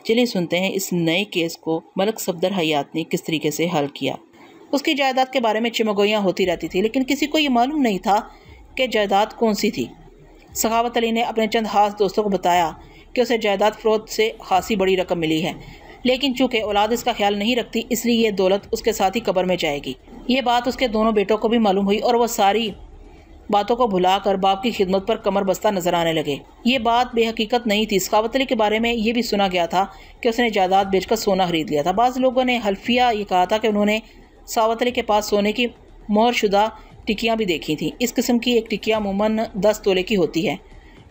چلیے سنتے ہیں اس نئے کیس کو ملک صفدر حیات نے کس طریقے سے حل کیا۔ اس کی جائیداد کے بارے میں چمگوئیاں ہوتی رہتی تھی، لیکن کسی کو یہ معلوم نہیں تھا کہ جائیداد کون سی تھی۔ سخاوت علی نے اپنے چند خاص دوستوں کو بتایا کہ اسے جائیداد فروخت سے خاصی بڑی رقم ملی ہے، لیکن چونکہ اولاد اس کا خیال نہیں رکھتی اس لیے یہ دولت اس کے ساتھ ہی قبر میں جائے گی۔ یہ بات اس کے دونوں بیٹوں کو بھی معلوم ہوئی اور وہ ساری باتوں کو بھلا کر باپ کی خدمت پر کمر بستہ نظر آنے لگے۔ یہ بات بے حقیقت نہیں تھی۔ سخاوت علی کے بارے میں یہ بھی سنا گیا تھا کہ اس نے جائیداد بیچ کر سونا خرید لیا تھا۔ بعض لوگوں نے حلفیہ یہ کہا تھا کہ انہوں نے سخاوت علی کے پاس سونے کی مہر شدہ ٹکیاں بھی دیکھی تھیں۔ اس قسم کی ایک ٹکیا عموماً 10 تولے کی ہوتی ہے۔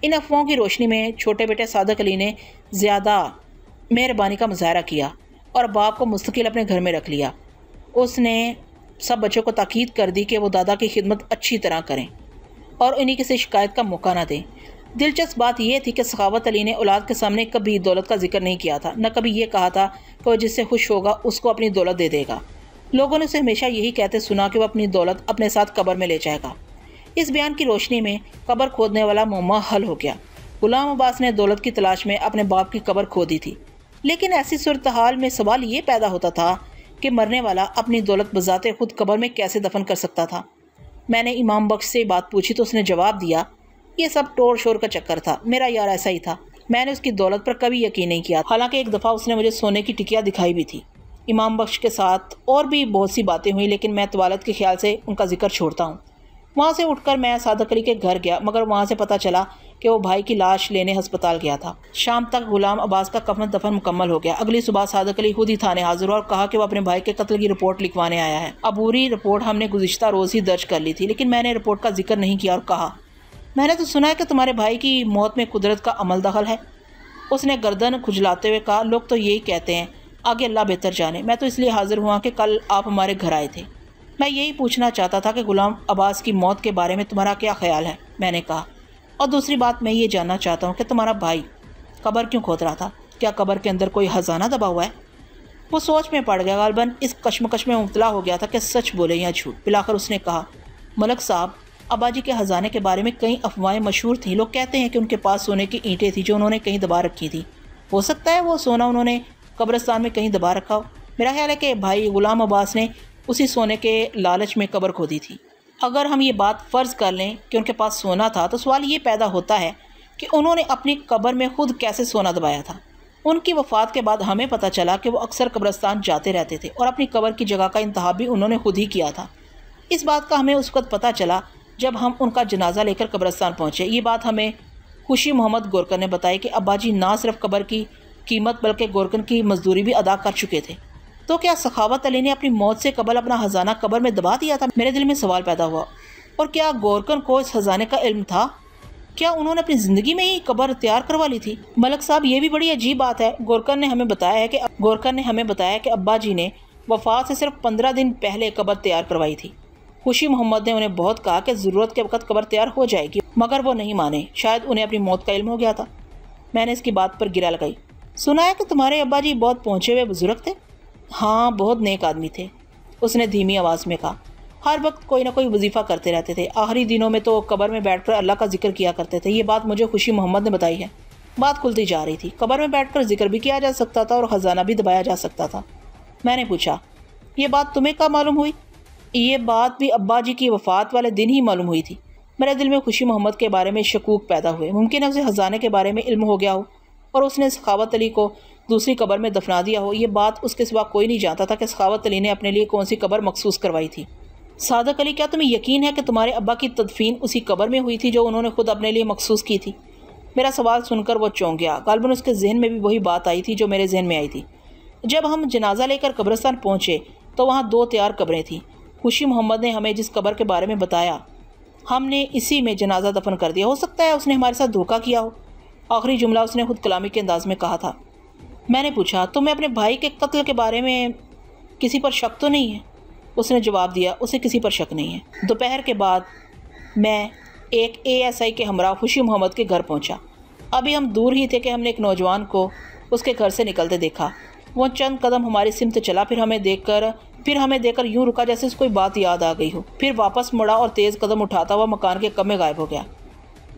ان افواہوں کی روشنی میں چھوٹے بیٹے صادق علی نے زیادہ مہربانی کا مظاہرہ کیا اور باپ کو مستقل اپنے گھر میں رکھ لیا۔ اس نے سب بچوں کو تاکید کر دی کہ وہ دادا کی خدمت اچھی طرح کریں اور انہیں کسی شکایت کا موقع نہ دیں۔ دلچسپ بات یہ تھی کہ سخاوت علی نے اولاد کے سامنے کبھی دولت کا ذکر نہیں کیا تھا، نہ کبھی یہ کہا تھا کہ وہ جس سے خوش ہوگا اس کو اپنی دولت دے دے گا۔ لوگوں نے اسے ہمیشہ یہی کہتے سنا کہ وہ اپنی دولت اپنے ساتھ قبر میں لے جائے گا۔ اس بیان کی روشنی میں قبر کھودنے والا معمہ حل ہو گیا۔ غلام عباس نے دولت کی تلاش میں اپنے باپ کی قبر کھودی تھی، لیکن ایسی صورتحال میں سوال یہ پیدا ہوتا تھا کہ مرنے والا اپنی دولت بذات خود قبر میں کیسے دفن کر سکتا تھا۔ میں نے امام بخش سے بات پوچھی تو اس نے جواب دیا، یہ سب ٹور شور کا چکر تھا، میرا یار ایسا ہی تھا، میں نے اس کی دولت پر کبھی یقین نہیں کیا، حالانکہ ایک دفعہ اس نے مجھے سونے کی ٹکیا دکھائی بھی تھی۔ امام بخش کے ساتھ اور بھی بہت سی باتیں ہوئیں، لیکن میں طوالت کے خیال سے ان کا ذکر چھوڑتا ہوں۔ وہاں سے اٹھ کر میں صادق علی کے گھر گیا، مگر وہاں سے پتہ چلا کہ وہ بھائی کی لاش لینے ہسپتال گیا تھا۔ شام تک غلام عباس کا کفن دفن مکمل ہو گیا۔ اگلی صبح صادق علی خود ہی تھانے حاضر ہوا اور کہا کہ وہ اپنے بھائی کے قتل کی رپورٹ لکھوانے آیا ہے۔ عبوری رپورٹ ہم نے گزشتہ روز ہی درج کر لی تھی، لیکن میں نے رپورٹ کا ذکر نہیں کیا اور کہا، میں نے تو سنا ہے کہ تمہارے بھائی کی موت میں قدرت کا عمل دخل ہے۔ اس نے گردن کھجلاتے ہوئے کہا، لوگ تو یہی کہتے ہیں، آگے اللہ بہتر جانے، میں تو اس لیے حاضر ہوا کہ کل آپ ہمارے گھر آئے تھے، میں یہی پوچھنا چاہتا تھا کہ غلام عباس کی موت کے بارے میں تمہارا کیا خیال ہے؟ میں نے کہا، اور دوسری بات میں یہ جاننا چاہتا ہوں کہ تمہارا بھائی قبر کیوں کھود رہا تھا؟ کیا قبر کے اندر کوئی خزانہ دبا ہوا ہے؟ وہ سوچ میں پڑ گیا، غالباً اس کشمکش میں مبتلا ہو گیا تھا کہ سچ بولے یا جھوٹ۔ بالآخر اس نے کہا، ملک صاحب، ابا جی کے خزانے کے بارے میں کئی افواہیں مشہور تھیں۔ لوگ کہتے ہیں کہ ان کے پاس سونے کی اینٹیں تھیں جو انہوں نے کہیں دبا رکھی تھیں۔ ہو سکتا ہے وہ سونا انہوں نے قبرستان میں کہیں دبا رکھا ہو۔ میرا خیال ہے کہ بھائی غلام عباس نے اسی سونے کے لالچ میں قبر کھودی تھی۔ اگر ہم یہ بات فرض کر لیں کہ ان کے پاس سونا تھا تو سوال یہ پیدا ہوتا ہے کہ انہوں نے اپنی قبر میں خود کیسے سونا دبایا تھا؟ ان کی وفات کے بعد ہمیں پتہ چلا کہ وہ اکثر قبرستان جاتے رہتے تھے اور اپنی قبر کی جگہ کا انتخاب بھی انہوں نے خود ہی کیا تھا۔ اس بات کا ہمیں اس وقت پتہ چلا جب ہم ان کا جنازہ لے کر قبرستان پہنچے۔ یہ بات ہمیں خوشی محمد گورکن نے بتائی کہ ابا جی نہ صرف قبر کی قیمت بلکہ گورکن کی مزدوری بھی ادا کر چکے تھے۔ تو کیا سخاوت علی نے اپنی موت سے قبل اپنا خزانہ قبر میں دبا دیا تھا؟ میرے دل میں سوال پیدا ہوا، اور کیا گورکن کو اس خزانے کا علم تھا؟ کیا انہوں نے اپنی زندگی میں ہی قبر تیار کروا لی تھی؟ ملک صاحب، یہ بھی بڑی عجیب بات ہے۔ گورکن نے ہمیں بتایا کہ ابا جی نے وفات سے صرف 15 دن پہلے قبر تیار کروائی تھی۔ خوشی محمد نے انہیں بہت کہا کہ ضرورت کے وقت قبر تیار ہو جائے گی، مگر وہ نہیں مانے، شاید انہیں اپنی موت کا علم ہو گیا تھا۔ میں نے اس کی بات پر گرہ لگائی، سنا ہے کہ تمہارے ابا جی بہت پہنچے ہوئے بزرگ تھے؟ ہاں، بہت نیک آدمی تھے، اس نے دھیمی آواز میں کہا، ہر وقت کوئی نہ کوئی وظیفہ کرتے رہتے تھے، آخری دنوں میں تو قبر میں بیٹھ کر اللہ کا ذکر کیا کرتے تھے۔ یہ بات مجھے خوشی محمد نے بتائی ہے۔ بات کھلتی جا رہی تھی، قبر میں بیٹھ کر ذکر بھی کیا جا سکتا تھا اور خزانہ بھی دبایا جا سکتا تھا۔ میں نے پوچھا، یہ بات تمہیں کب معلوم ہوئی؟ یہ بات بھی ابا جی کی وفات والے دن ہی معلوم ہوئی تھی۔ میرے دل میں خوشی محمد کے بارے میں شکوک پیدا ہوئے، ممکن ہے اسے خزانے کے بارے میں علم ہو گیا ہو اور اس نے سخاوت علی کو دوسری قبر میں دفنا دیا ہو۔ یہ بات اس کے سوا کوئی نہیں جانتا تھا کہ سخاوت علی نے اپنے لیے کون سی قبر مخصوص کروائی تھی۔ صادق علی، کیا تمہیں یقین ہے کہ تمہارے ابا کی تدفین اسی قبر میں ہوئی تھی جو انہوں نے خود اپنے لیے مخصوص کی تھی؟ میرا سوال سن کر وہ چونک گیا، غالباً اس کے ذہن میں بھی وہی بات آئی تھی جو میرے ذہن میں آئی تھی۔ جب ہم جنازہ لے کر قبرستان پہنچے تو وہاں 2 تیار قبریں تھیں۔ خوشی محمد نے ہمیں جس قبر کے بارے میں بتایا، ہم نے اسی میں جنازہ دفن کر دیا۔ ہو سکتا ہے اس نے ہمارے ساتھ دھوکہ کیا ہو۔ آخری جملہ اس نے خود کلامی کے انداز میں کہا تھا۔ میں نے پوچھا، تمہیں اپنے بھائی کے قتل کے بارے میں کسی پر شک تو نہیں ہے؟ اس نے جواب دیا، اسے کسی پر شک نہیں ہے۔ دوپہر کے بعد میں ایک ASI کے ہمراہ خوشی محمد کے گھر پہنچا۔ ابھی ہم دور ہی تھے کہ ہم نے ایک نوجوان کو اس کے گھر سے نکلتے دیکھا۔ وہ چند قدم ہماری سمت چلا، پھر ہمیں دیکھ کر یوں رکا جیسے اس کوئی بات یاد آ گئی ہو، پھر واپس مڑا اور تیز قدم اٹھاتا ہوا مکان کے کم میں غائب ہو گیا۔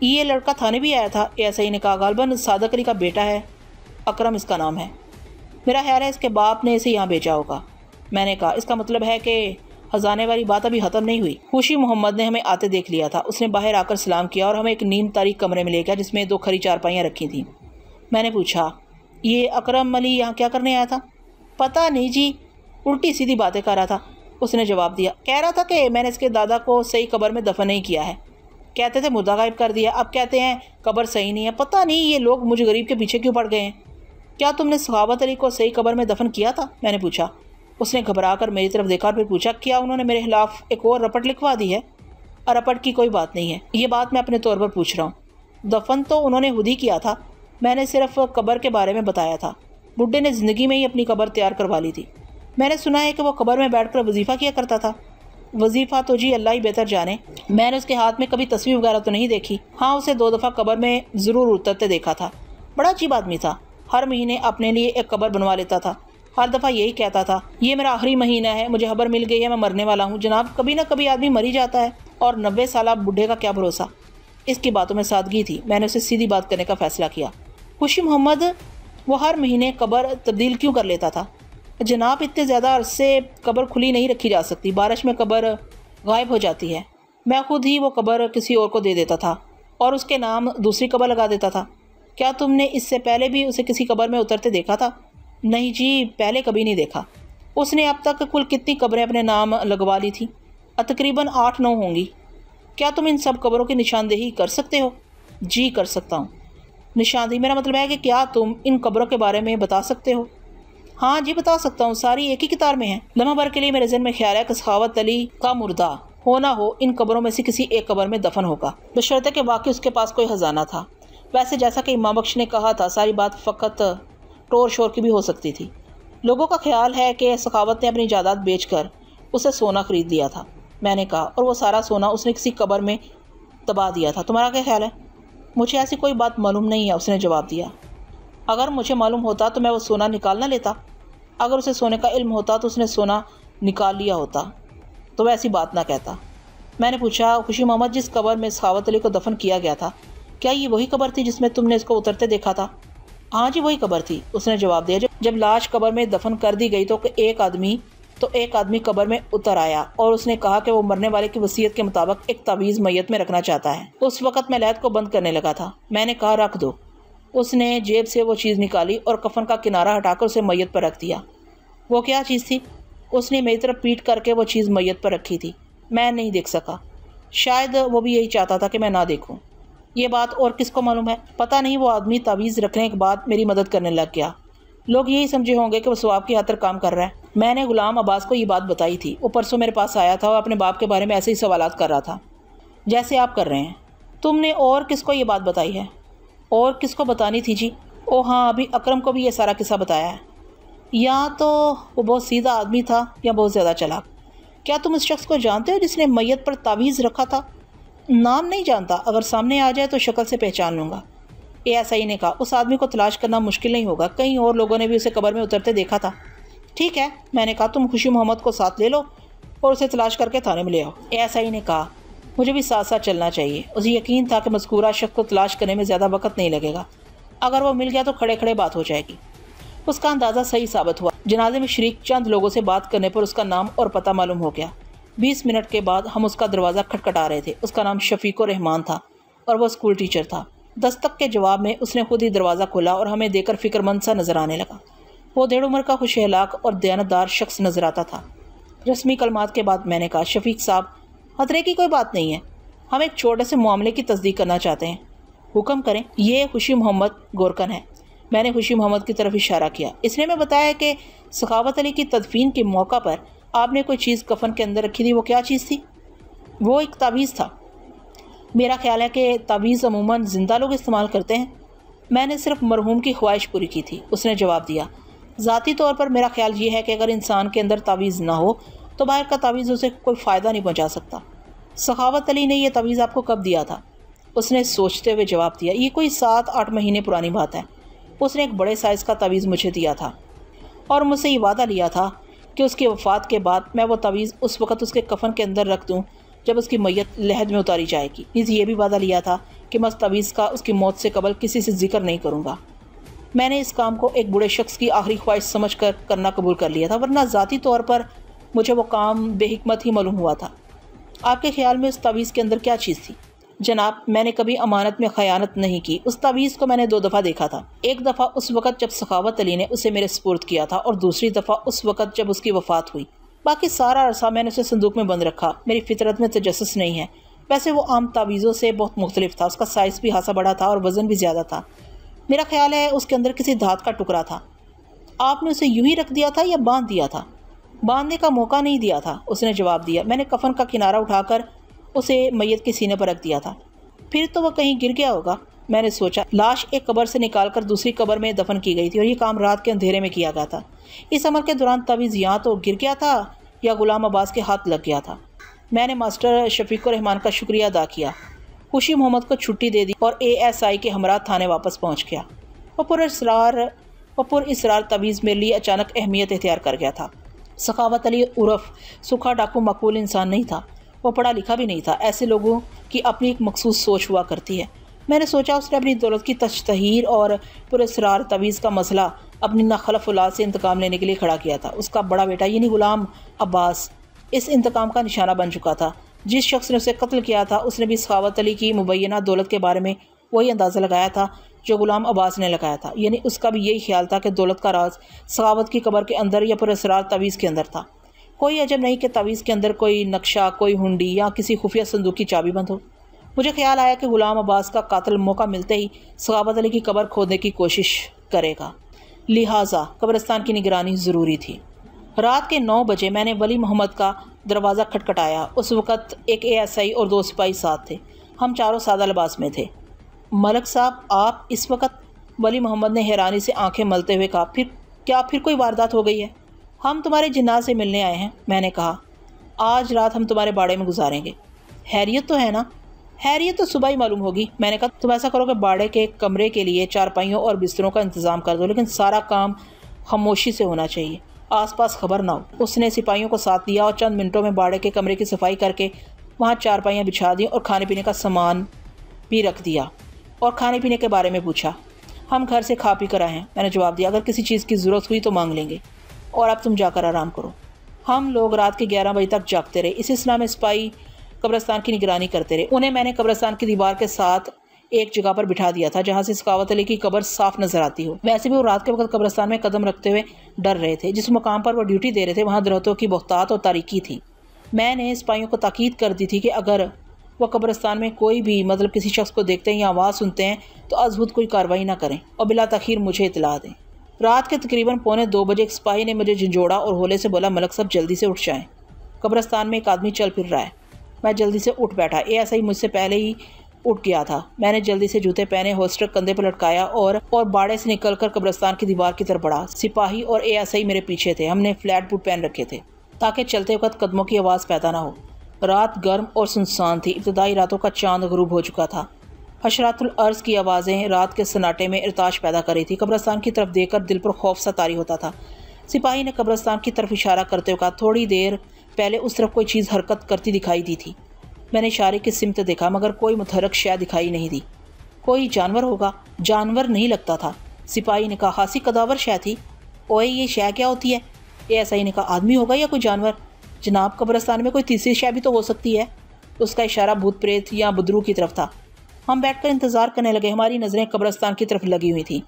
یہ لڑکا تھانے بھی آیا تھا، ASI نے کہا، غالباً صادق علی کا بیٹا ہے، اکرم اس کا نام ہے۔ میرا خیال ہے اس کے باپ نے اسے یہاں بھیجا ہوگا۔ میں نے کہا اس کا مطلب ہے کہ خزانے والی بات ابھی ختم نہیں ہوئی۔ خوشی محمد نے ہمیں آتے دیکھ لیا تھا۔ اس نے باہر آ کر سلام کیا اور ہمیں ایک نیم تاریک کمرے میں لے گیا جس میں 2 کھری چارپائیاں رکھی تھیں۔ میں نے پوچھا یہ اکرم علی یہاں کیا کرنے آیا تھا؟ پتہ نہیں جی، الٹی سیدھی باتیں کر رہا تھا، اس نے جواب دیا۔ کہہ رہا تھا کہ میں نے اس کے دادا کو صحیح قبر میں دفن نہیں کیا ہے، کہتے تھے مردہ غائب کر دیا، اب کہتے ہیں قبر صحیح نہیں ہے۔ پتہ نہیں یہ لوگ مجھ غریب کے پیچھے کیوں پڑ گئے ہیں۔ کیا تم نے سخاوت علی کو صحیح قبر میں دفن کیا تھا؟ میں نے پوچھا۔ اس نے گھبرا کر میری طرف دیکھا اور پھر پوچھا کیا انہوں نے میرے خلاف ایک اور رپٹ لکھوا دی ہے؟ رپٹ کی کوئی بات نہیں ہے، یہ بات میں اپنے طور پر پوچھ رہا ہوں۔ دفن تو انہوں نے خود ہی کیا تھا، میں نے صرف قبر کے بارے میں بتایا تھا۔ بڈھے نے زندگی میں ہی اپنی قبر تیار کروا لی تھی۔ میں نے سنا ہے کہ وہ قبر میں بیٹھ کر وظیفہ کیا کرتا تھا۔ وظیفہ تو جی اللہ ہی بہتر جانے، میں نے اس کے ہاتھ میں کبھی تصویر وغیرہ تو نہیں دیکھی۔ ہاں اسے 2 دفعہ قبر میں ضرور اترتے دیکھا تھا۔ بڑا عجیب آدمی تھا، ہر مہینے اپنے لیے ایک قبر بنوا لیتا تھا، ہر دفعہ یہی کہتا تھا یہ میرا آخری مہینہ ہے، مجھے خبر مل گئی ہے میں مرنے والا ہوں۔ جناب کبھی نہ کبھی آدمی مر ہی جاتا ہے، اور 90 سالہ بڈھے کا کیا بھروسہ۔ اس کی باتوں میں سادگی تھی، میں نے اسے سیدھی بات کرنے کا فیصلہ کیا۔ خوشی محمد وہ ہر مہینے قبر تبدیل کیوں کر لیتا تھا؟ جناب اتنے زیادہ عرصے قبر کھلی نہیں رکھی جا سکتی، بارش میں قبر غائب ہو جاتی ہے۔ میں خود ہی وہ قبر کسی اور کو دے دیتا تھا اور اس کے نام دوسری قبر لگا دیتا تھا۔ کیا تم نے اس سے پہلے بھی اسے کسی قبر میں اترتے دیکھا تھا؟ نہیں جی، پہلے کبھی نہیں دیکھا۔ اس نے اب تک کل کتنی قبریں اپنے نام لگوا لی تھیں؟ تقریباً 8-9 ہوں گی۔ کیا تم ان سب قبروں کی نشاندہی کر سکتے ہو؟ جی کر سکتا ہوں۔ نشاندہی میرا مطلب ہے کہ کیا تم ان قبروں کے بارے میں بتا سکتے ہو؟ ہاں جی بتا سکتا ہوں، ساری ایک ہی قطار میں ہیں۔ لمحہ بھر کے لیے میرے ذہن میں خیال ہے کہ سخاوت علی کا مردہ ہو نہ ہو ان قبروں میں سے کسی ایک قبر میں دفن ہوگا، بشرطے کہ واقعی اس کے پاس کوئی خزانہ تھا۔ ویسے جیسا کہ امام بخش نے کہا تھا ساری بات فقط ٹور شور کی بھی ہو سکتی تھی۔ لوگوں کا خیال ہے کہ سخاوت نے اپنی جائیداد بیچ کر اسے سونا خرید لیا تھا۔ میں نے کہا اور وہ سارا سونا اس نے کسی قبر میں دبا دیا تھا، تمہارا کیا خیال ہے؟ مجھے ایسی کوئی بات معلوم نہیں ہے، اس نے جواب دیا۔ اگر مجھے معلوم ہوتا تو میں وہ سونا نکال نہ لیتا، اگر اسے سونے کا علم ہوتا تو اس نے سونا نکال لیا ہوتا، تو وہ ایسی بات نہ کہتا۔ میں نے پوچھا خوشی محمد جس قبر میں سخاوت علی کو دفن کیا گیا تھا کیا یہ وہی قبر تھی جس میں تم نے اس کو اترتے دیکھا تھا؟ ہاں جی وہی قبر تھی، اس نے جواب دیا۔ جب لاش قبر میں دفن کر دی گئی تو ایک آدمی قبر میں اتر آیا اور اس نے کہا کہ وہ مرنے والے کی وصیت کے مطابق ایک تعویذ میت میں رکھنا چاہتا ہے۔ اس وقت میں لہد کو بند کرنے لگا تھا، میں نے کہا رکھ دو۔ اس نے جیب سے وہ چیز نکالی اور کفن کا کنارہ ہٹا کر اسے میت پر رکھ دیا۔ وہ کیا چیز تھی؟ اس نے میری طرف پیٹ کر کے وہ چیز میت پر رکھی تھی، میں نہیں دیکھ سکا، شاید وہ بھی یہی چاہتا تھا کہ میں نہ دیکھوں۔ یہ بات اور کس کو معلوم ہے؟ پتہ نہیں، وہ آدمی تعویذ رکھنے کے بعد میری مدد کرنے لگ گیا، لوگ یہی سمجھے ہوں گے کہ وہ ثواب کی خاطر کام کر رہا ہے۔ میں نے غلام عباس کو یہ بات بتائی تھی، وہ پرسوں میرے پاس آیا تھا اور اپنے باپ کے بارے میں ایسے ہی سوالات کر رہا تھا جیسے آپ کر رہے ہیں۔ تم نے اور کس کو یہ بات بتائی ہے؟ اور کس کو بتانی تھی جی؟ او ہاں، ابھی اکرم کو بھی یہ سارا قصہ بتایا ہے۔ یا تو وہ بہت سیدھا آدمی تھا یا بہت زیادہ چلاک۔ کیا تم اس شخص کو جانتے ہو جس نے میت پر تعویذ رکھا تھا؟ نام نہیں جانتا، اگر سامنے آ جائے تو شکل سے پہچان لوں گا۔ ASI نے کہا اس آدمی کو تلاش کرنا مشکل نہیں ہوگا، کئی اور لوگوں نے بھی اسے قبر میں اترتے دیکھا تھا۔ ٹھیک ہے، میں نے کہا تم خوشی محمد کو ساتھ لے لو اور اسے تلاش کر کے تھانے میں لے آؤ۔ ASI نے کہا مجھے بھی ساتھ ساتھ چلنا چاہیے، اسے یقین تھا کہ مذکورہ شخص کو تلاش کرنے میں زیادہ وقت نہیں لگے گا، اگر وہ مل گیا تو کھڑے کھڑے بات ہو جائے گی۔ اس کا اندازہ صحیح ثابت ہوا، جنازے میں شریک چند لوگوں سے بات کرنے پر اس کا نام اور پتہ معلوم ہو گیا۔ 20 منٹ کے بعد ہم اس کا دروازہ کھٹکھٹا رہے تھے۔ اس کا نام شفیق الرحمان تھا اور وہ اسکول ٹیچر تھا۔ دستک کے جواب میں اس نے خود ہی دروازہ کھولا اور ہمیں دیکھ کر فکر مند سا نظر آنے لگا۔ وہ 1.5 عمر کا خوش اخلاق اور دیانتدار شخص نظر آتا تھا۔ رسمی کلمات کے بعد میں نے کہا شفیق صاحب، خطرے کی کوئی بات نہیں ہے، ہم ایک چھوٹے سے معاملے کی تصدیق کرنا چاہتے ہیں، حکم کریں۔ یہ خوشی محمد گورکن ہے۔ میں نے خوشی محمد کی طرف اشارہ کیا۔ اس نے میں بتایا کہ سخاوت علی کی تدفین کے موقع پر آپ نے کوئی چیز کفن کے اندر رکھی تھی، وہ کیا چیز تھی؟ وہ ایک تعویذ تھا۔ میرا خیال ہے کہ تعویذ عموماً زندہ لوگ استعمال کرتے ہیں، میں نے صرف مرحوم کی خواہش پوری کی تھی، اس نے جواب دیا۔ ذاتی طور پر میرا خیال یہ ہے کہ اگر انسان کے اندر تعویذ نہ ہو تو باہر کا تعویذ اسے کوئی فائدہ نہیں پہنچا سکتا۔ سخاوت علی نے یہ تعویذ آپ کو کب دیا تھا؟ اس نے سوچتے ہوئے جواب دیا، یہ کوئی 7-8 مہینے پرانی بات ہے۔ اس نے ایک بڑے سائز کا تعویذ مجھے دیا تھا اور مجھ سے یہ وعدہ لیا تھا کہ اس کی وفات کے بعد میں وہ تعویذ اس وقت اس کے کفن کے اندر رکھ دوں جب اس کی میت لحد میں اتاری جائے گی۔ نیز یہ بھی وعدہ لیا تھا کہ میں اس تعویذ کا اس کی موت سے قبل کسی سے ذکر نہیں کروں گا۔ میں نے اس کام کو ایک بوڑھے شخص کی آخری خواہش سمجھ کر کرنا قبول کر لیا تھا، ورنہ ذاتی طور پر مجھے وہ کام بے حکمت ہی معلوم ہوا تھا۔ آپ کے خیال میں اس تعویذ کے اندر کیا چیز تھی؟ جناب، میں نے کبھی امانت میں خیانت نہیں کی۔ اس تعویذ کو میں نے 2 دفعہ دیکھا تھا۔ ایک دفعہ اس وقت جب سخاوت علی نے اسے میرے سپرد کیا تھا، اور دوسری دفعہ اس وقت جب اس کی وفات ہوئی۔ باقی سارا عرصہ میں نے اسے صندوق میں بند رکھا۔ میری فطرت میں تجسس نہیں ہے۔ ویسے وہ عام تعویذوں سے بہت مختلف تھا، اس کا سائز بھی خاصا بڑا تھا اور وزن بھی زیادہ تھا۔ میرا خیال ہے اس کے اندر کسی دھات کا ٹکڑا تھا۔ آپ نے اسے یوں ہی رکھ دیا تھا یا باندھ دیا تھا؟ باندھنے کا موقع نہیں دیا تھا، اس نے جواب دیا۔ میں نے کفن کا کنارہ اٹھا کر اسے میت کے سینے پر رکھ دیا تھا۔ پھر تو وہ کہیں گر گیا ہوگا، میں نے سوچا۔ لاش ایک قبر سے نکال کر دوسری قبر میں دفن کی گئی تھی، اور یہ کام رات کے اندھیرے میں کیا گیا تھا۔ اس عمل کے دوران تعویذ یا تو گر گیا تھا یا غلام عباس کے ہاتھ لگ گیا تھا۔ میں نے ماسٹر شفیق الرحمان کا شکریہ ادا کیا، خوشی محمد کو چھٹی دے دی اور ASI کے ہمراہ تھانے واپس پہنچ گیا۔ وہ پر اسرار تعویذ میرے لیے اچانک اہمیت اختیار کر گیا تھا۔ سخاوت علی عرف سکھا ڈاکو مقبول انسان نہیں تھا، وہ پڑھا لکھا بھی نہیں تھا۔ ایسے لوگوں کی اپنی ایک مخصوص سوچ ہوا کرتی ہے۔ میں نے سوچا اس نے اپنی دولت کی تشتہیر اور پر اسرار تعویذ کا مسئلہ اپنی ناخلف اولاد سے انتقام لینے کے لیے کھڑا کیا تھا۔ اس کا بڑا بیٹا یعنی غلام عباس اس انتقام کا نشانہ بن چکا تھا۔ جس شخص نے اسے قتل کیا تھا اس نے بھی سخاوت علی کی مبینہ دولت کے بارے میں وہی اندازہ لگایا تھا جو غلام عباس نے لگایا تھا، یعنی اس کا بھی یہی خیال تھا کہ دولت کا راز سخاوت کی قبر کے اندر یا پر اسرار تعویذ کے اندر تھا۔ کوئی عجب نہیں کہ تعویذ کے اندر کوئی نقشہ، کوئی ہنڈی یا کسی خفیہ صندوق کی چابی بند ہو۔ مجھے خیال آیا کہ غلام عباس کا قاتل موقع ملتے ہی سخاوت علی کی قبر کھودنے کی کوشش کرے گا، لہٰذا قبرستان کی نگرانی ضروری تھی۔ رات کے 9 بجے میں نے ولی محمد کا دروازہ کھٹکھٹایا۔ اس وقت ایک ASI اور 2 سپاہی ساتھ تھے۔ ہم چاروں سادہ لباس میں تھے۔ ملک صاحب، آپ اس وقت؟ ولی محمد نے حیرانی سے آنکھیں ملتے ہوئے کہا۔ پھر کوئی واردات ہو گئی ہے؟ ہم تمہارے جنات سے ملنے آئے ہیں، میں نے کہا۔ آج رات ہم تمہارے باڑے میں گزاریں گے۔ خیریت تو ہے نا؟ خیریت تو صبح ہی معلوم ہوگی۔ میں نے کہا تم ایسا کرو کہ باڑے کے کمرے کے لیے چارپائیوں اور بستروں کا انتظام کر دو، لیکن سارا کام خاموشی سے ہونا چاہیے، آس پاس خبر نہ ہو۔ اس نے سپاہیوں کو ساتھ لیا اور چند منٹوں میں باڑے کے کمرے کی صفائی کر کے وہاں چارپائیاں بچھا دیں اور کھانے پینے کا سامان بھی رکھ دیا، اور کھانے پینے کے بارے میں پوچھا۔ ہم گھر سے کھا پی کر آئے ہیں، میں نے جواب دیا۔ اگر کسی چیز کی ضرورت ہوئی تو مانگ لیں گے، اور اب تم جا کر آرام کرو۔ ہم لوگ رات کے 11 بجے تک جاگتے رہے۔ اس سلسلہ میں سپاہی قبرستان کی نگرانی کرتے رہے۔ انہیں میں نے قبرستان کی دیوار کے ساتھ ایک جگہ پر بٹھا دیا تھا جہاں سے سخاوت علی کی قبر صاف نظر آتی ہو۔ ویسے بھی وہ رات کے وقت قبرستان میں قدم رکھتے ہوئے ڈر رہے تھے۔ جس مقام پر وہ ڈیوٹی دے رہے تھے وہاں درختوں کی بہتات اور تاریکی تھی۔ میں نے سپاہیوں کو تاکید کر دی تھی کہ اگر وہ قبرستان میں کوئی بھی کسی شخص کو دیکھتے ہیں یا آواز سنتے ہیں تو ازخود کوئی کارروائی نہ کریں اور بلا تاخیر مجھے اطلاع دیں۔ رات کے تقریباً 1:45 بجے ایک سپاہی نے مجھے جھنجھوڑا اور ہولے سے بولا، ملک صاحب جلدی سے اٹھ جائیں، قبرستان میں ایک آدمی چل پھر رہا ہے۔ میں جلدی سے اٹھ بیٹھا۔ ASI مجھ سے پہلے ہی اٹھ گیا تھا۔ میں نے جلدی سے جوتے پہنے، ہولسٹر کندھے پر لٹکایا اور باڑے سے نکل کر قبرستان کی دیوار کی طرف بڑھا۔ سپاہی اور ASI میرے پیچھے تھے۔ ہم نے فلیٹ بوٹ پہن رکھے تھے تاکہ چلتے وقت قدموں کی آواز پیدا نہ ہو۔ رات گرم اور سنسان تھی۔ ابتدائی راتوں کا چاند غروب ہو چکا تھا۔ حشرات الارض کی آوازیں رات کے سناٹے میں ارتعاش پیدا کر رہی تھی۔ قبرستان کی طرف دیکھ کر دل پر خوف سا طاری ہوتا تھا۔ سپاہی نے قبرستان کی طرف اشارہ کرتے ہوئے کہا، تھوڑی دیر پہلے اس طرف کوئی چیز حرکت کرتی دکھائی دی تھی۔ میں نے اشارے کی سمت دیکھا مگر کوئی متحرک شے دکھائی نہیں دی۔ کوئی جانور ہوگا؟ جانور نہیں لگتا تھا۔ سپاہی نے کہا، خاصی قداور شے تھی۔ اوئے یہ شے کیا ہوتی ہے؟ ASI نے کہا، آدمی ہوگا یا کوئی جانور؟ جناب قبرستان میں کوئی تیسری شے بھی تو ہو سکتی ہے۔ اس کا اشارہ بھوت پریت یا بدرو کی طرف تھا۔ ہم بیٹھ کر انتظار کرنے لگے۔ ہماری نظریں قبرستان کی طرف لگی ہوئی تھیں۔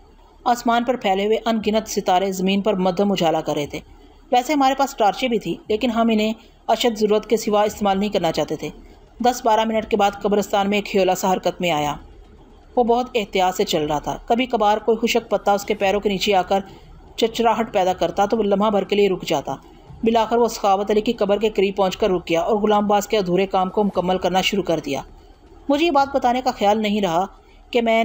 آسمان پر پھیلے ہوئے ان گنت ستارے زمین پر مدھم اجالا کر رہے تھے۔ ویسے ہمارے پاس ٹارچیں بھی تھیں لیکن ہم انہیں اشد ضرورت کے سوا استعمال نہیں کرنا چاہتے تھے۔ 10-12 منٹ کے بعد قبرستان میں ایک خیولہ سا حرکت میں آیا۔ وہ بہت احتیاط سے چل رہا تھا۔ کبھی کبھار کوئی خشک پتا اس کے پیروں کے نیچے آ کر چچراہٹ پیدا کرتا تو وہ لمحہ بھر کے لیے رک جاتا۔ بالآخر وہ سخاوت علی کی قبر کے قریب پہنچ کر رک گیا اور غلام عباس کے ادھورے کام کو مکمل کرنا شروع کر دیا۔ مجھے یہ بات بتانے کا خیال نہیں رہا کہ میں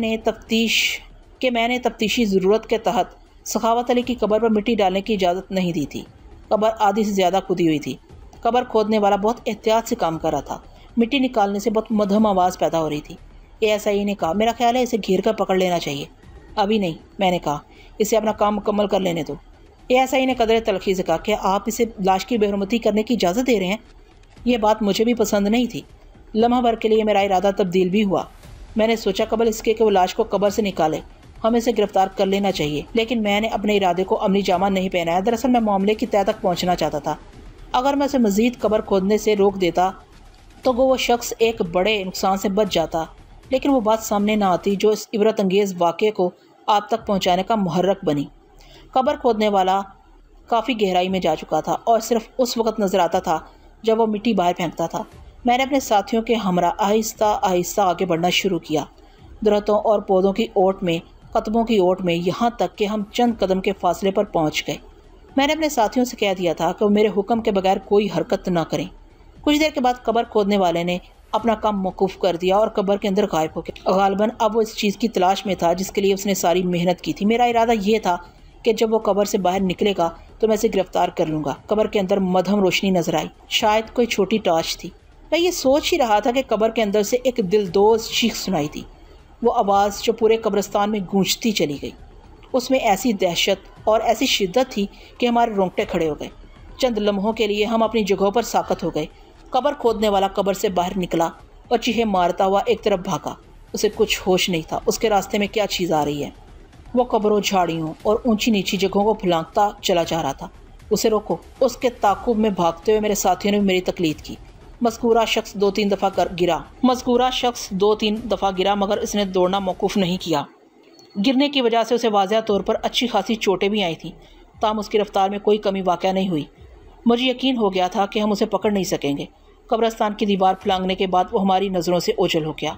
نے تفتیشی ضرورت کے تحت سخاوت علی کی قبر پر مٹی ڈالنے کی اجازت نہیں دی تھی۔ قبر آدھی سے زیادہ کھدی ہوئی تھی۔ قبر کھودنے والا بہت احتیاط سے کام کر رہا تھا۔ مٹی نکالنے سے بہت مدھم آواز پیدا ہو رہی تھی۔ ASI نے کہا، میرا خیال ہے اسے گھیر کر پکڑ لینا چاہیے۔ ابھی نہیں، میں نے کہا، اسے اپنا کام مکمل کر لینے دو۔ ASI نے قدرے تلخی سے کہا، کہ آپ اسے لاش کی بے حرمتی کرنے کی اجازت دے رہے ہیں؟ یہ بات مجھے بھی پسند نہیں تھی۔ لمحہ بھر کے لیے میرا ارادہ تبدیل بھی ہوا۔ میں نے سوچا قبل اس کے کہ وہ لاش کو قبر سے نکالے ہمیں اسے گرفتار کر لینا چاہیے، لیکن میں نے اپنے ارادے کو عملی جامہ نہیں پہنایا۔ دراصل میں معاملے کی تہہ تک پہنچنا چاہتا تھا۔ اگر میں اسے مزید قبر کھودنے سے روک دیتا تو وہ شخص ایک بڑے نقصان سے بچ جاتا، لیکن وہ بات سامنے نہ آتی جو اس عبرت انگیز واقعے کو آپ تک پہنچانے کا محرک بنی۔ قبر کھودنے والا کافی گہرائی میں جا چکا تھا اور صرف اس وقت نظر آتا تھا جب وہ مٹی باہر پھینکتا تھا۔ میں نے اپنے ساتھیوں کے ہمراہ آہستہ آہستہ آگے بڑھنا شروع کیا، درختوں اور پودوں کی اوٹ میں، قطبوں کی اوٹ میں، یہاں تک کہ ہم چند قدم کے فاصلے پر پہنچ گئے۔ میں نے اپنے ساتھیوں سے کہہ دیا تھا کہ وہ میرے حکم کے بغیر کوئی حرکت نہ کریں۔ کچھ دیر کے بعد قبر کھودنے والے نے اپنا کام موقوف کر دیا اور قبر کے اندر غائب ہو گیا۔ غالباً اب وہ اس چیز کی تلاش میں تھا جس کے لیے اس نے ساری محنت کی تھی۔ میرا ارادہ یہ تھا کہ جب وہ قبر سے باہر نکلے گا تو میں اسے گرفتار کر لوں گا۔ قبر کے اندر مدھم روشنی نظر آئی، شاید کوئی چھوٹی ٹارچ تھی۔ میں یہ سوچ ہی رہا تھا کہ قبر کے اندر سے ایک دلدوز چیخ سنائی دی، وہ آواز جو پورے قبرستان میں گونجتی چلی گئی۔ اس میں ایسی دہشت اور ایسی شدت تھی کہ ہمارے رونگٹے کھڑے ہو گئے۔ چند لمحوں کے لیے ہم اپنی جگہوں پر ساکت ہو گئے۔ قبر کھودنے والا قبر سے باہر نکلا اور چیخیں مارتا ہوا ایک طرف بھاگا۔ اسے کچھ ہوش نہیں تھا اس کے راستے میں کیا چیز آ رہی ہے۔ وہ قبروں، جھاڑیوں اور اونچی نیچی جگہوں کو پھلانگتا چلا جا رہا تھا۔ اسے روکو۔ اس کے تعاقب میں بھاگتے ہوئے میرے ساتھیوں نے میری تقلید کی۔ مذکورہ شخص دو تین دفعہ گرا مگر اس نے دوڑنا موقوف نہیں کیا۔ گرنے کی وجہ سے اسے واضح طور پر اچھی خاصی چوٹیں بھی آئی تھیں، تاہم اس کی رفتار میں کوئی کمی واقع نہیں ہوئی۔ مجھے یقین ہو گیا تھا کہ ہم اسے پکڑ نہیں سکیں گے۔ قبرستان کی دیوار پھلانگنے کے بعد وہ ہماری نظروں سے اوجھل ہو گیا۔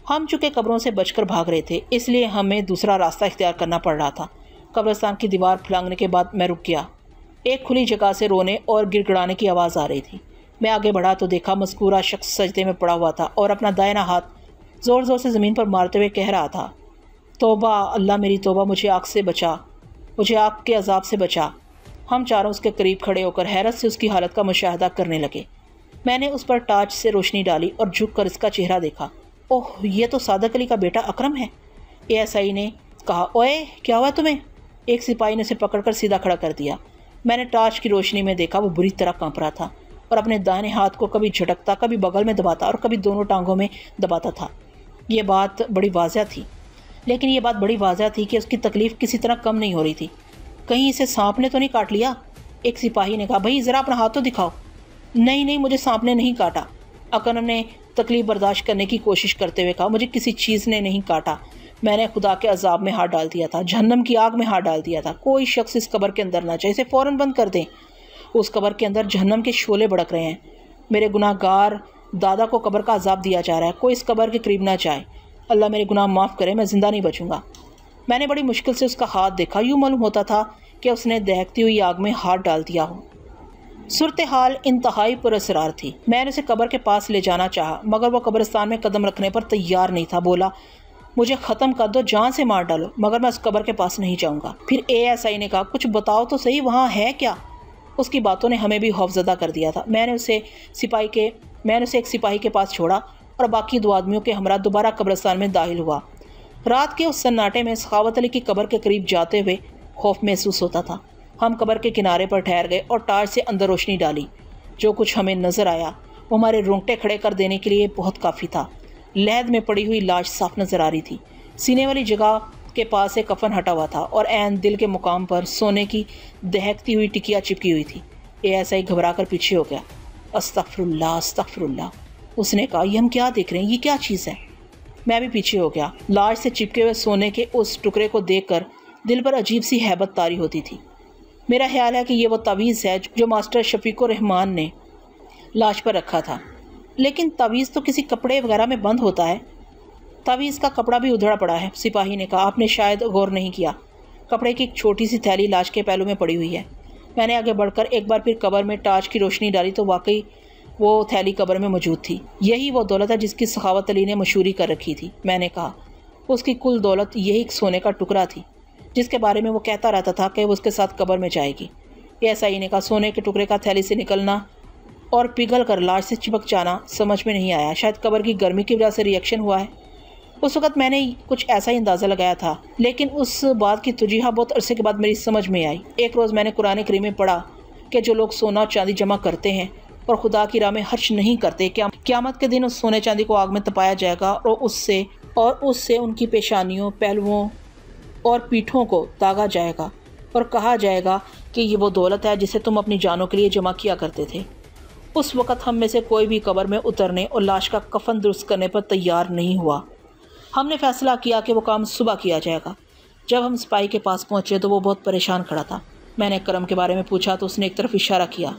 ہم چونکہ قبروں سے بچ کر بھاگ رہے تھے اس لیے ہمیں دوسرا راستہ اختیار کرنا پڑ رہا تھا۔ قبرستان کی دیوار پھلانگنے کے بعد میں رک گیا۔ ایک کھلی جگہ سے رونے اور گڑ گڑانے کی آواز آ رہی تھی۔ میں آگے بڑھا تو دیکھا مذکورہ شخص سجدے میں پڑا ہوا تھا اور اپنا دائیں ہاتھ زور زور سے زمین پر مارتے ہوئے کہہ رہا تھا، توبہ اللہ میری توبہ، مجھے آگ سے بچا، مجھے آگ کے عذاب سے بچا۔ ہم چاروں اس کے قریب کھڑے ہو کر حیرت سے اس کی حالت کا مشاہدہ کرنے لگے۔ میں نے اس پر ٹارچ سے روشنی ڈالی اور جھک کر اس کا چہرہ دیکھا۔ اوہ، یہ تو صادق علی کا بیٹا اکرم ہے، ASI نے کہا۔ اوئے کیا ہوا تمہیں؟ ایک سپاہی نے اسے پکڑ کر سیدھا کھڑا کر دیا۔ میں نے ٹارچ کی روشنی میں دیکھا وہ بری طرح کانپ رہا تھا اور اپنے دائیں ہاتھ کو کبھی جھٹکتا، کبھی بغل میں دباتا اور کبھی دونوں ٹانگوں میں دباتا تھا۔ یہ بات بڑی واضح تھی کہ اس کی تکلیف کسی طرح کم نہیں ہو رہی تھی۔ کہیں اسے سانپ نے تو نہیں کاٹ لیا؟ ایک سپاہی نے کہا۔ بھائی ذرا اپنا ہاتھ تو دکھاؤ۔ نہیں، مجھے سانپ نے نہیں کاٹا، اکرم نے تکلیف برداشت کرنے کی کوشش کرتے ہوئے کہا۔ مجھے کسی چیز نے نہیں کاٹا، میں نے خدا کے عذاب میں ہاتھ ڈال دیا تھا، جہنم کی آگ میں ہاتھ ڈال دیا تھا۔ کوئی شخص اس قبر کے اندر نہ جائے، اسے فوراً بند کر دیں۔ اس قبر کے اندر جہنم کے شعلے بھڑک رہے ہیں۔ میرے گناہ گار دادا کو قبر کا عذاب دیا جا رہا ہے، کوئی اس قبر کے قریب نہ جائے۔ اللہ میرے گناہ معاف کرے، میں زندہ نہیں بچوں گا۔ میں نے بڑی مشکل سے اس کا ہاتھ دیکھا، یوں معلوم ہوتا تھا کہ اس نے دہکتی ہوئی آگ میں ہاتھ ڈال دیا ہو۔ صورتحال انتہائی پراسرار تھی۔ میں نے اسے قبر کے پاس لے جانا چاہا مگر وہ قبرستان میں قدم رکھنے پر تیار نہیں تھا۔ بولا، مجھے ختم کر دو، جان سے مار ڈالو، مگر میں اس قبر کے پاس نہیں جاؤں گا۔ پھر ASI نے کہا، کچھ بتاؤ تو صحیح، وہاں ہے کیا؟ اس کی باتوں نے ہمیں بھی خوفزدہ کر دیا تھا۔ میں نے اسے ایک سپاہی کے پاس چھوڑا اور باقی دو آدمیوں کے ہمراہ دوبارہ قبرستان میں داخل ہوا۔ رات کے اس سناٹے میں سخاوت علی کی قبر کے قریب جاتے ہوئے خوف محسوس ہوتا تھا۔ ہم قبر کے کنارے پر ٹھہر گئے اور ٹارچ سے اندر روشنی ڈالی۔ جو کچھ ہمیں نظر آیا وہ ہمارے رونگٹے کھڑے کر دینے کے لیے بہت کافی تھا۔ لحد میں پڑی ہوئی لاش صاف نظر آ رہی تھی۔ سینے والی جگہ کے پاس ایک کفن ہٹا ہوا تھا اور عین دل کے مقام پر سونے کی دہکتی ہوئی ٹکیا چپکی ہوئی تھی۔ ASI گھبرا کر پیچھے ہو گیا۔ استغفر اللہ، اس نے کہا، یہ ہم کیا دیکھ رہے ہیں، یہ کیا چیز ہے؟ میں بھی پیچھے ہو گیا۔ لاش سے چپکے ہوئے سونے کے اس ٹکڑے کو دیکھ کر دل پر عجیب سی ہیبت طاری ہوتی تھی۔ میرا خیال ہے کہ یہ وہ تعویذ ہے جو ماسٹر شفیق الرحمان نے لاش پر رکھا تھا، لیکن تعویذ تو کسی کپڑے وغیرہ میں بند ہوتا ہے۔ تعویذ کا کپڑا بھی ادھڑا پڑا ہے، سپاہی نے کہا۔ آپ نے شاید غور نہیں کیا، کپڑے کی ایک چھوٹی سی تھیلی لاش کے پہلو میں پڑی ہوئی ہے۔ میں نے آگے بڑھ کر ایک بار پھر قبر میں ٹارچ کی روشنی ڈالی تو واقعی وہ تھیلی قبر میں موجود تھی۔ یہی وہ دولت ہے جس کی سخاوت علی نے مشہوری کر رکھی تھی، میں نے کہا۔ اس کی کل دولت یہی سونے کا ٹکڑا تھی جس کے بارے میں وہ کہتا رہتا تھا کہ وہ اس کے ساتھ قبر میں جائے گی۔ ASI نے کہا، سونے کے ٹکڑے کا تھیلی سے نکلنا اور پگھل کر لاش سے چپک جانا سمجھ میں نہیں آیا، شاید قبر کی گرمی کی وجہ سے ریئیکشن ہوا ہے۔ اس وقت میں نے کچھ ایسا ہی اندازہ لگایا تھا، لیکن اس بات کی تجزیہ بہت عرصے کے بعد میری سمجھ میں آئی۔ ایک روز میں نے قرآن کریم میں پڑھا کہ جو لوگ سونا اور چاندی جمع کرتے ہیں اور خدا کی راہ میں خرچ نہیں کرتے، قیامت کے دن اس سونے چاندی کو آگ میں تپایا جائے گا اور اس سے ان کی پیشانیوں، پہلوؤں اور پیٹھوں کو داغا جائے گا اور کہا جائے گا کہ یہ وہ دولت ہے جسے تم اپنی جانوں کے لیے جمع کیا کرتے تھے۔ اس وقت ہم میں سے کوئی بھی قبر میں اترنے اور لاش کا کفن درست کرنے پر تیار نہیں ہوا۔ ہم نے فیصلہ کیا کہ وہ کام صبح کیا جائے گا۔ جب ہم سپاہی کے پاس پہنچے تو وہ بہت پریشان کھڑا تھا۔ میں نے اکرم کے بارے میں پوچھا تو اس نے ایک طرف اشارہ کیا۔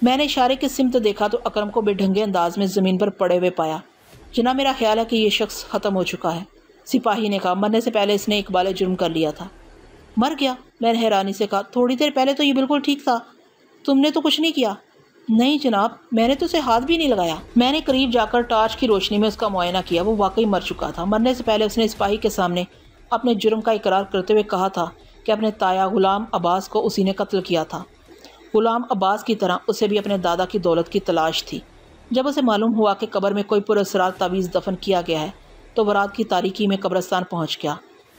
میں نے اشارے کی سمت دیکھا تو اکرم کو بے ڈھنگے انداز میں زمین پر پڑے ہوئے پایا۔ جناب میرا خیال ہے کہ یہ شخص ختم ہو چکا ہے، سپاہی نے کہا۔ مرنے سے پہلے اس نے اقبال جرم کر لیا تھا۔ مر گیا؟ میں نے حیرانی سے کہا۔ تھوڑی دیر پہلے تو یہ بالکل ٹھیک تھا، تم نے تو کچھ نہیں کیا؟ نہیں جناب، میں نے تو اسے ہاتھ بھی نہیں لگایا۔ میں نے قریب جا کر ٹارچ کی روشنی میں اس کا معائنہ کیا۔ وہ واقعی مر چکا تھا۔ مرنے سے پہلے اس نے سپاہی کے سامنے اپنے جرم کا اقرار کرتے ہوئے کہا تھا کہ اپنے تایا غلام عباس کو اسی نے قتل کیا تھا۔ غلام عباس کی طرح اسے بھی اپنے دادا کی دولت کی تلاش تھی۔ جب اسے معلوم ہوا کہ قبر میں کوئی پراسرار تعویذ دفن کیا گیا ہے تو وہ رات کی تاریکی میں قبرستان پہنچ گیا۔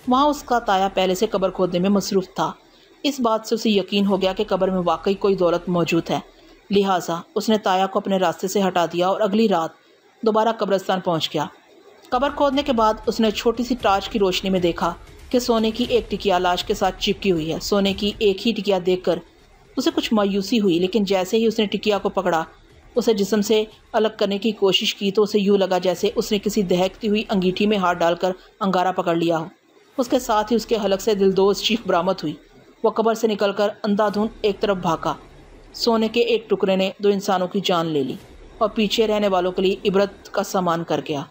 وہاں اس کا تایا پہلے سے قبر کھودنے میں مصروف تھا۔ اس بات سے اسے یقین ہو گیا کہ قبر میں واقعی کوئی دولت موجود ہے، لہٰذا اس نے تایا کو اپنے راستے سے ہٹا دیا اور اگلی رات دوبارہ قبرستان پہنچ گیا۔ قبر کھودنے کے بعد اس نے چھوٹی سی ٹارچ کی روشنی میں دیکھا کہ سونے کی ایک ٹکیا لاش کے ساتھ چپکی ہوئی ہے۔ سونے کی ایک ہی ٹکیا دیکھ کر اسے کچھ مایوسی ہوئی، لیکن جیسے ہی اس نے ٹکیا کو پکڑا، اسے جسم سے الگ کرنے کی کوشش کی تو اسے یوں لگا جیسے اس نے کسی دہکتی ہوئی انگیٹھی میں ہاتھ ڈال کر انگارہ پکڑ لیا ہو۔ اس کے ساتھ ہی اس کے حلق سے دلدوز چیخ برآمد ہوئی۔ وہ قبر سے نکل کر اندھا دھند ایک طرف بھاگا۔ سونے کے ایک ٹکڑے نے 2 انسانوں کی جان لے لی اور پیچھے رہنے والوں کے لیے عبرت کا سامان کر گیا۔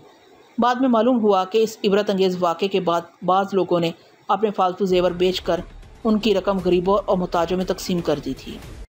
بعد میں معلوم ہوا کہ اس عبرت انگیز واقعے کے بعد بعض لوگوں نے اپنے فالتو زیور بیچ کر ان کی رقم غریبوں اور محتاجوں میں تقسیم کر دی تھی۔